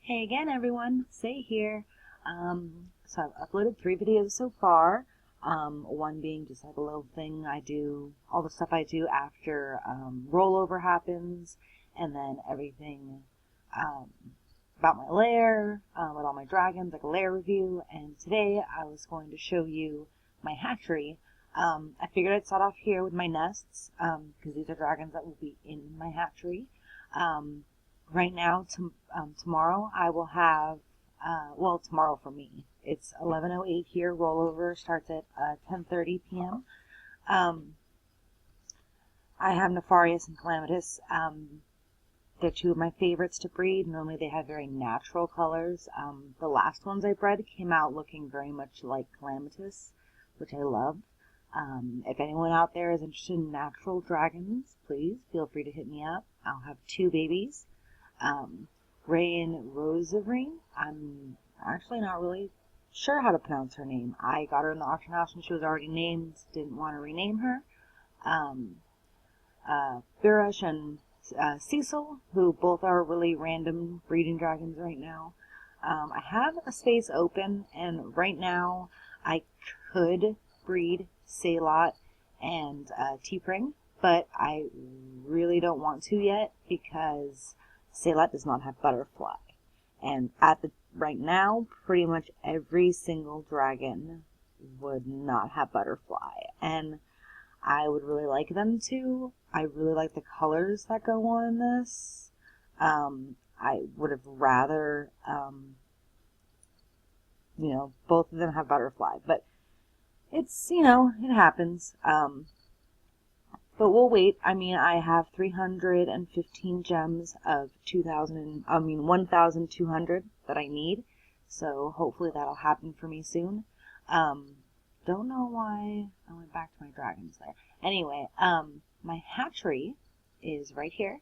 Hey again, everyone. Say here. So I've uploaded 3 videos so far. One being just like a little thing I do, all the stuff I do after rollover happens, and then everything um, about my lair, with all my dragons, like a lair review. And today I was going to show you my hatchery. I figured I'd start off here with my nests, because these are dragons that will be in my hatchery. Right now, tomorrow I will have, well, tomorrow for me. It's 11:08 here. Rollover starts at 10:30 p.m. I have Nefarious and Calamitous. They're two of my favorites to breed. Normally they have very natural colors. The last ones I bred came out looking very much like Calamitous, which I love. If anyone out there is interested in natural dragons, please feel free to hit me up. I'll have 2 babies. Ray and Rosarine. I'm actually not really sure how to pronounce her name. I got her in the auction house and she was already named. Didn't want to rename her. Birush and Cecil, who both are really random breeding dragons right now. I have a space open, and right now I could breed Salot and T-Pring, but I really don't want to yet because Salot does not have butterfly. And right now, pretty much every single dragon would not have butterfly. And I would really like them to. I really like the colors that go on this. I would have rather, both of them have butterfly. But it's, it happens. But we'll wait. I mean, I have 315 gems of 1,200 that I need. So hopefully that'll happen for me soon. Don't know why I went back to my dragons there. Anyway, my hatchery is right here.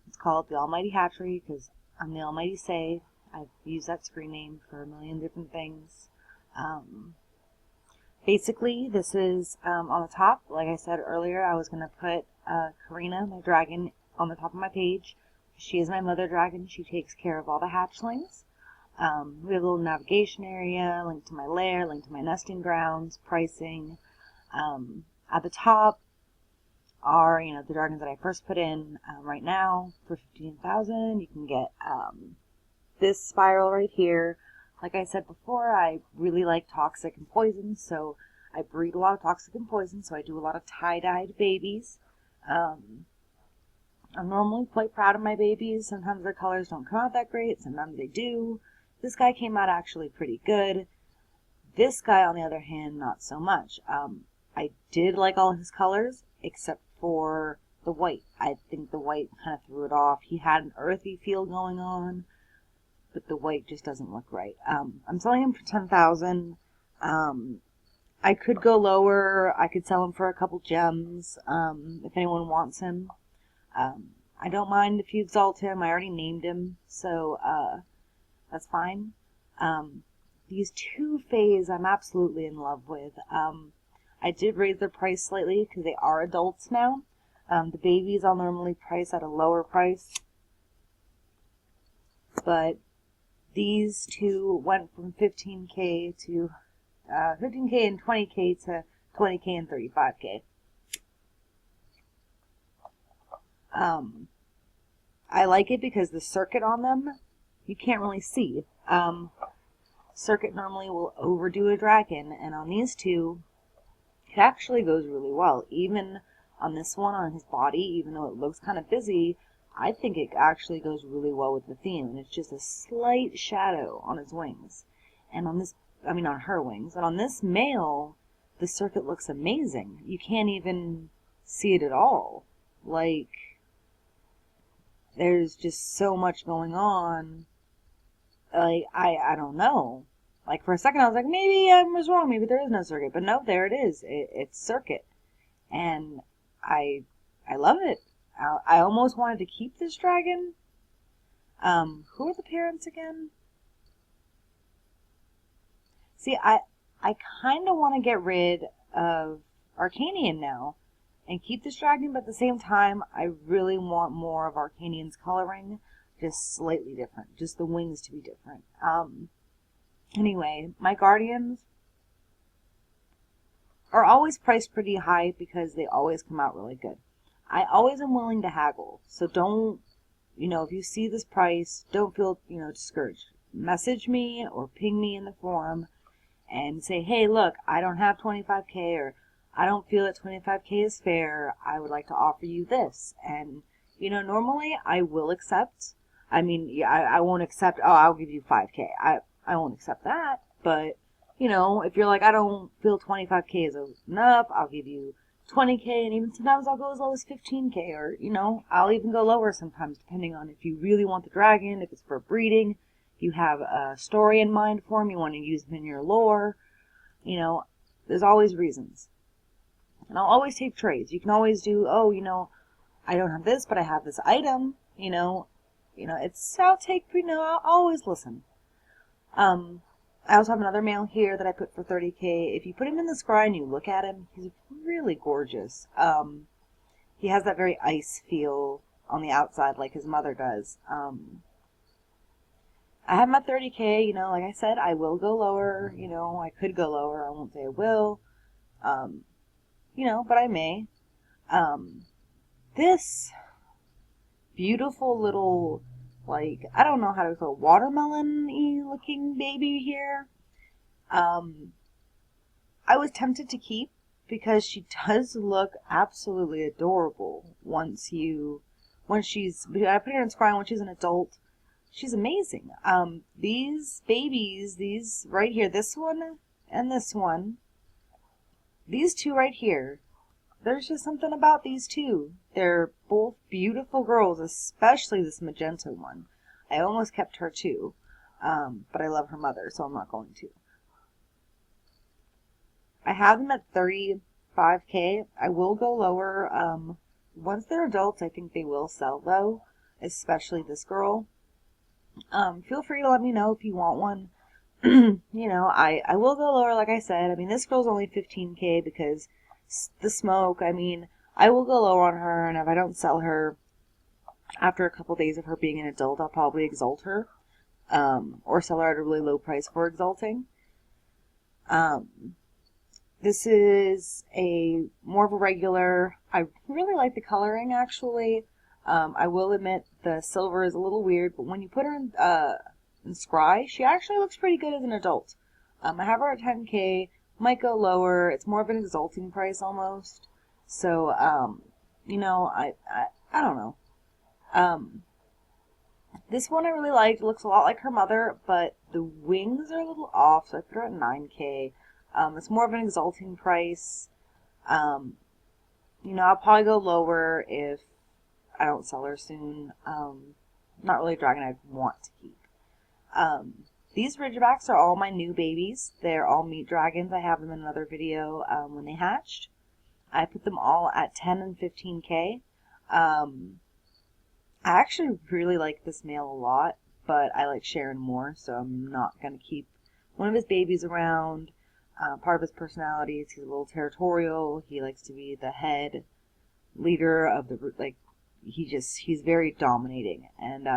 It's called the Almighty Hatchery because I'm the Almighty Say. I've used that screen name for a million different things. Basically, this is on the top. Like I said earlier, I was going to put Karina, my dragon, on the top of my page. She is my mother dragon. She takes care of all the hatchlings. We have a little navigation area, link to my lair, link to my nesting grounds, pricing. At the top are, the dragons that I first put in right now for 15,000. You can get this spiral right here. Like I said before, I really like toxic and poison, so I breed a lot of toxic and poison, so I do a lot of tie-dyed babies. I'm normally quite proud of my babies. Sometimes their colors don't come out that great, sometimes they do. This guy came out actually pretty good. This guy, on the other hand, not so much. I did like all his colors, except for the white. I think the white kind of threw it off. He had an earthy feel going on, but the white just doesn't look right. I'm selling him for 10,000. I could go lower. I could sell him for a couple gems, if anyone wants him. I don't mind if you exalt him. I already named him, so that's fine. These 2 Fays I'm absolutely in love with. I did raise their price slightly because they are adults now. The babies I'll normally price at a lower price, but these 2 went from 15K to 15K and 20K to 20K and 35K. I like it because the circuit on them, you can't really see. Circuit normally will overdo a dragon, and on these 2, it actually goes really well. Even on this one, on his body, even though it looks kind of busy, I think it actually goes really well with the theme, and it's just a slight shadow on his wings. And on her wings. And on this male, the circuit looks amazing. You can't even see it at all. Like, there's just so much going on. Like, I don't know. Like, for a second I was like, maybe I was wrong. Maybe there is no circuit. But no, there it is. It's circuit. And I love it. I almost wanted to keep this dragon. Who are the parents again? See, I kind of want to get rid of Arcanian now and keep this dragon, but at the same time, I really want more of Arcanian's coloring. just slightly different, just the wings to be different. Anyway, my Guardians are always priced pretty high because they always come out really good. I always am willing to haggle, so don't, if you see this price, don't feel, discouraged. Message me or ping me in the forum and say, hey, look, I don't have 25K, or I don't feel that 25K is fair. I would like to offer you this. And, normally I will accept. I mean, yeah, I won't accept, oh, I'll give you 5K. I won't accept that. But, if you're like, I don't feel 25K is enough, I'll give you 20K, and even sometimes I'll go as low as 15K, or, I'll even go lower sometimes, depending on if you really want the dragon, if it's for breeding, if you have a story in mind for them, you want to use them in your lore, there's always reasons. And I'll always take trades. You can always do, oh, I don't have this, but I have this item, I'll always listen. I also have another male here that I put for 30K. If you put him in the scry and you look at him, he's really gorgeous. He has that very ice feel on the outside like his mother does. I have my 30K, like I said, I will go lower, I could go lower. I won't say I will, but I may. This beautiful little, I don't know how to call it, watermelon-y looking baby here. I was tempted to keep because she does look absolutely adorable I put her in scry when she's an adult. She's amazing. These babies, these right here, this one and this one, these two right here, there's just something about these two. They're both beautiful girls, especially this magenta one. I almost kept her too, but I love her mother, so I'm not going to. I have them at 35K. I will go lower. Once they're adults, I think they will sell, though, especially this girl. Feel free to let me know if you want one. I will go lower, like I said. I mean, this girl's only 15K because the smoke. I mean, I will go lower on her, and if I don't sell her after a couple days of her being an adult, I'll probably exalt her, or sell her at a really low price for exalting. This is more of a regular. I really like the coloring, actually. I will admit the silver is a little weird, but when you put her in scry, she actually looks pretty good as an adult. I have her at 10K, might go lower. It's more of an exalting price almost. So, I don't know. This one I really liked. It looks a lot like her mother, but the wings are a little off, so I put her at 9K. It's more of an exalting price. I'll probably go lower if I don't sell her soon. Not really a dragon I'd want to keep. These Ridgebacks are all my new babies. They're all meat dragons. I have them in another video when they hatched. I put them all at 10 and 15K. I actually really like this male a lot, but I like Sharon more, so I'm not going to keep one of his babies around. Part of his personality is he's a little territorial. He likes to be the head leader of the, he's very dominating and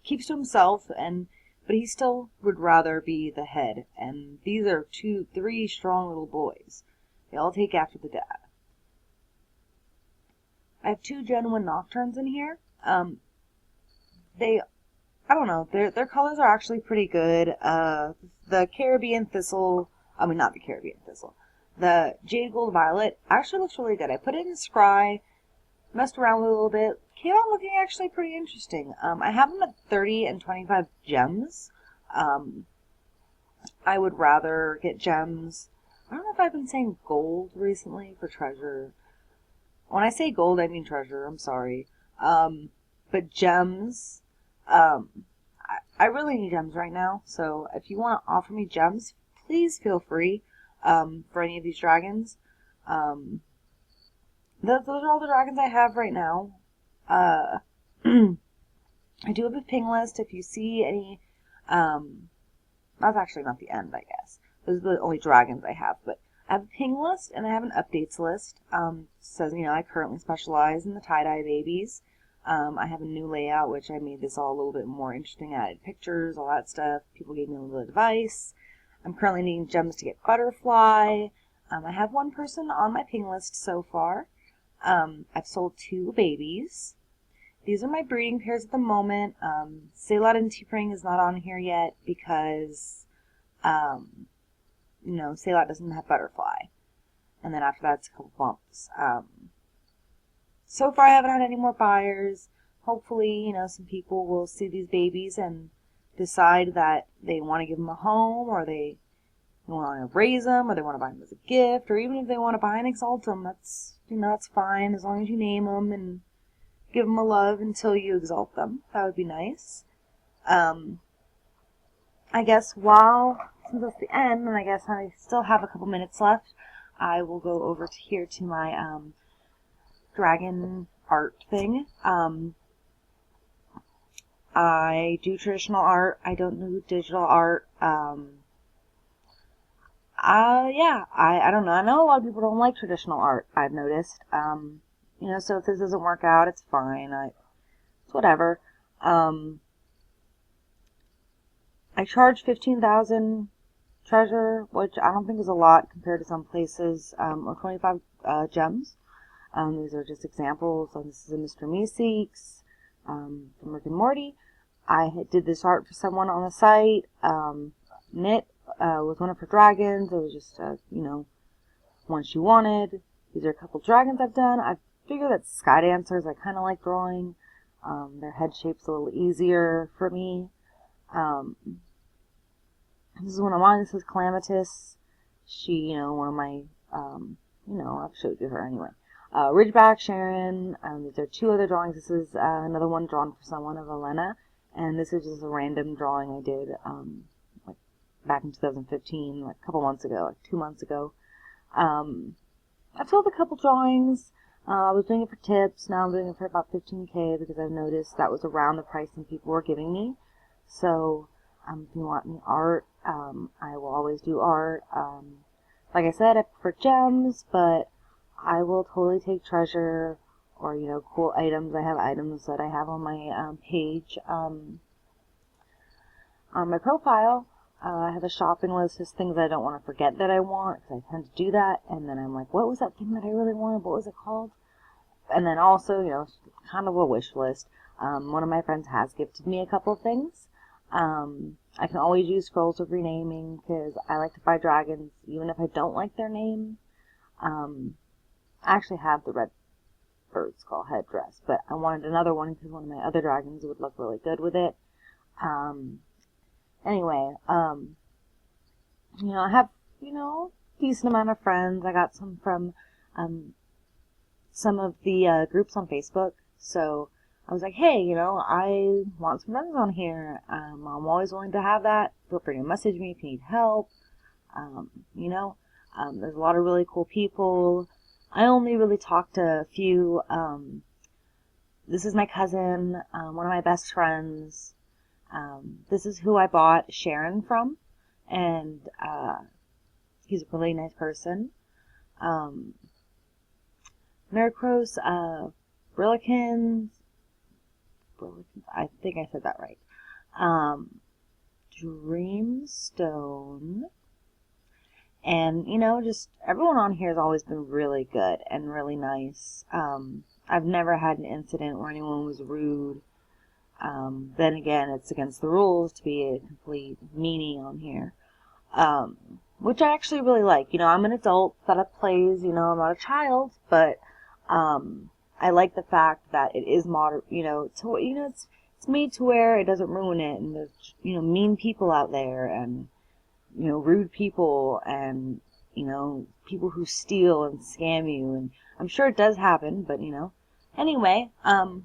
keeps to himself, but he still would rather be the head. And these are 3 strong little boys. They all take after the dad. I have 2 Gen 1 Nocturnes in here. I don't know, their colors are actually pretty good. The Caribbean Thistle, not the Caribbean Thistle, the Jade Gold Violet actually looks really good. I put it in scry, messed around with it a little bit, came out looking actually pretty interesting. I have them at 30 and 25 gems. I would rather get gems. I don't know if I've been saying gold recently for treasure. When I say gold, I mean treasure. I'm sorry. But gems, I really need gems right now. So if you want to offer me gems, please feel free for any of these dragons. Those are all the dragons I have right now. I do have a ping list. If you see any, that's actually not the end, I guess. Those are the only dragons I have. But I have a ping list and I have an updates list. It says, I currently specialize in the tie-dye babies. I have a new layout, which I made this all a little bit more interesting. I added pictures, all that stuff. People gave me a little advice. I'm currently needing gems to get butterfly. I have one person on my ping list so far. I've sold 2 babies. These are my breeding pairs at the moment. Salot and T-Pring is not on here yet because, Salot doesn't have butterfly. And then after that, it's a couple bumps. So far, I haven't had any more buyers. Hopefully, some people will see these babies and decide that they want to give them a home, or they want to raise them, or they want to buy them as a gift, or even if they want to buy and exalt them, that's fine, as long as you name them and give them a love until you exalt them. That would be nice. I guess since it's the end, and I guess I still have a couple minutes left, I will go over here to my dragon art thing. I do traditional art. I don't do digital art. I don't know. I know a lot of people don't like traditional art, I've noticed. So if this doesn't work out, it's fine. It's whatever. I charge $15,000 treasure, which I don't think is a lot compared to some places, or 25 gems. These are just examples. This is a Mr. Meeseeks from Rick and Morty. I did this art for someone on the site. Knit with one of her dragons. It was just, one she wanted. These are a couple dragons I've done. I figure that sky dancers I kind of like drawing. Their head shape's a little easier for me. This is one of mine. This is Calamitous. She, one of my, I've showed you her anyway. Ridgeback, Sharon. These are 2 other drawings. This is another one drawn for someone of Elena. And this is just a random drawing I did back in 2015, a couple months ago, 2 months ago. I've sold a couple drawings. I was doing it for tips. Now I'm doing it for about $15K because I've noticed that was around the price some people were giving me. So if you want any art, I will always do art. Like I said, I prefer gems, but I will totally take treasure or, cool items. I have items that I have on my page, on my profile. I have a shopping list of things I don't want to forget that I want, because I tend to do that. And then I'm like, what was that thing that I really wanted? What was it called? And then also, kind of a wish list. One of my friends has gifted me a couple of things. I can always use scrolls of renaming because I like to buy dragons even if I don't like their name. I actually have the red bird skull headdress, but I wanted another one because one of my other dragons would look really good with it. Anyway, I have, decent amount of friends. I got some from some of the groups on Facebook, so I was like, hey, I want some friends on here. I'm always willing to have that. Feel free to message me if you need help. There's a lot of really cool people. I only really talk to a few. This is my cousin, one of my best friends. This is who I bought Sharon from, and he's a really nice person. Miracros, Brillikins, I think I said that right. Dreamstone, and just everyone on here has always been really good and really nice. I've never had an incident where anyone was rude. Then again, it's against the rules to be a complete meanie on here, which I actually really like. I'm an adult that plays, I'm not a child, but I like the fact that it is modern, it's made to where it doesn't ruin it, and there's, mean people out there, and, rude people, and, people who steal and scam you, and I'm sure it does happen, but, anyway, kind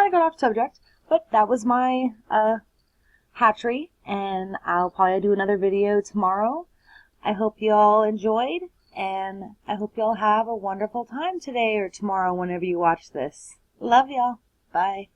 of got off subject, but that was my hatchery, and I'll probably do another video tomorrow. I hope you all enjoyed, and I hope you all have a wonderful time today or tomorrow whenever you watch this. Love y'all. Bye.